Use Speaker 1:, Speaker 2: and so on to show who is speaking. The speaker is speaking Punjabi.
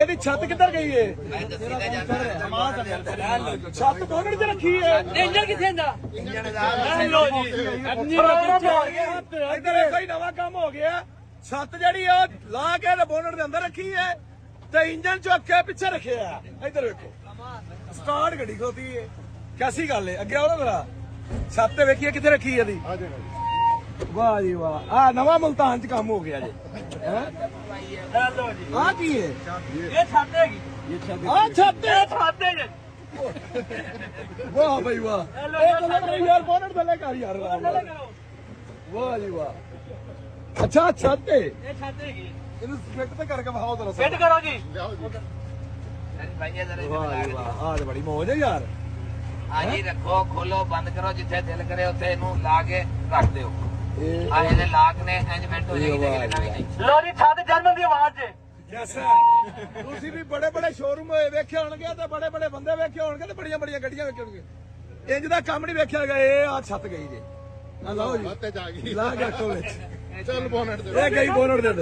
Speaker 1: ਇਹਦੀ ਛੱਤ ਕਿੱਧਰ ਗਈ ਏ? ਛੱਤ ਬੋਨਟ 'ਚ ਰੱਖੀ ਏ।
Speaker 2: ਇੰਜਨ ਕਿੱਥੇ ਹੁੰਦਾ?
Speaker 1: ਲੋ ਜੀ ਇੱਧਰ ਦੇਖੋ ਹੀ ਨਵਾਂ ਕੰਮ ਹੋ ਗਿਆ। ਛੱਤ ਜਿਹੜੀ ਆ ਲਾ ਕੇ ਤੇ ਬੋਨਟ ਦੇ ਅੰਦਰ ਰੱਖੀ ਏ ਤੇ ਇੰਜਨ ਚੁੱਕ ਕੇ ਪਿੱਛੇ ਰੱਖਿਆ। ਇੱਧਰ ਵੇਖੋ ਸਟਾਰਟ ਗੱਡੀ ਖੋਤੀ ਏ। ਕੈਸੀ ਗੱਲ ਏ? ਅੱਗੇ ਆਉਣਾ ਜਰਾ ਛੱਤ ਤੇ ਵੇਖੀਏ ਕਿੱਥੇ ਰੱਖੀ ਇਹਦੀ। ਵਾਹ ਜੀ ਵਾਹ, ਆ ਨਵਾਂ ਮੁਲਤਾਨ 'ਚ ਕੰਮ ਹੋ ਗਿਆ ਜੀ।
Speaker 2: ਲੋ ਜੀ
Speaker 1: ਆ ਕੀ ਏ?
Speaker 2: ਇਹ ਛੱਤ ਹੈਗੀ।
Speaker 1: ਆ ਛੱਤ ਏ।
Speaker 2: ਛੱਤ ਹੈ ਜੀ।
Speaker 1: ਵਾਹ ਬਈ ਵਾਹ, ਇਹ ਥੱਲੇ ਯਾਰ ਬੋਨਟ ਥੱਲੇ ਕਰ ਯਾਰ। ਵਾਹ ਜੀ ਵਾਹ, ਅੱਛਾ ਛੱਤ ਏ।
Speaker 2: ਇਹ ਛੱਤ ਹੈਗੀ।
Speaker 1: ਇਹਨੂੰ ਫਿੱਟ ਤੇ ਕਰਕੇ ਵਿਖਾਓ ਜਰਾ।
Speaker 2: ਫਿੱਟ ਕਰੋ ਜੀ।
Speaker 1: ਵਾਹ ਜੀ ਵਾਹ, ਆ ਤੇ ਬੜੀ ਮੌਜ ਹੈ ਯਾਰ।
Speaker 3: ਹਾਂਜੀ ਰੱਖੋ, ਖੋਲੋ, ਬੰਦ ਕਰੋ, ਜਿੱਥੇ ਦਿਲ ਕਰੇ ਉੱਥੇ ਇਹਨੂੰ ਲਾ ਕੇ ਰੱਖ ਦਿਓ।
Speaker 1: ਇਹ
Speaker 3: ਆ ਇਹਦੇ ਲਾਕ ਨੇ ਇੰਜਮੈਂਟ ਹੋ ਜਾਏਗੀ, ਲੇਕਿਨ ਨਵੀਂ ਨਹੀਂ।
Speaker 2: ਲੋ ਜੀ ਛੱਤ ਜਰਮਨ ਦੀ ਆਵਾਜ਼ ਜੇ।
Speaker 1: ਤੁਸੀਂ ਵੀ ਬੜੇ ਬੜੇ ਸ਼ੋਰੂਮ ਵੇਖੇ ਹੋਣਗੇ ਤੇ ਬੜੇ ਬੜੇ ਬੰਦੇ ਵੇਖੇ ਹੋਣਗੇ ਤੇ ਬੜੀਆਂ ਬੜੀਆਂ ਗੱਡੀਆਂ ਵੇਖੇ ਹੋਣਗੇ। ਇੰਜ ਦਾ ਕੰਮ ਨਹੀਂ ਵੇਖਿਆ ਗਿਆ। ਇਹ ਆ ਛੱਤ ਗਈ ਜੇ। ਆ ਲਓ ਜੀ, ਲਾ ਕੇ ਰੱਖੋ ਵਿੱਚ।
Speaker 4: ਚੱਲ ਬੋਨਟ ਦੇ
Speaker 1: ਇਹ ਗਈ ਬੋਨਟ ਦੇ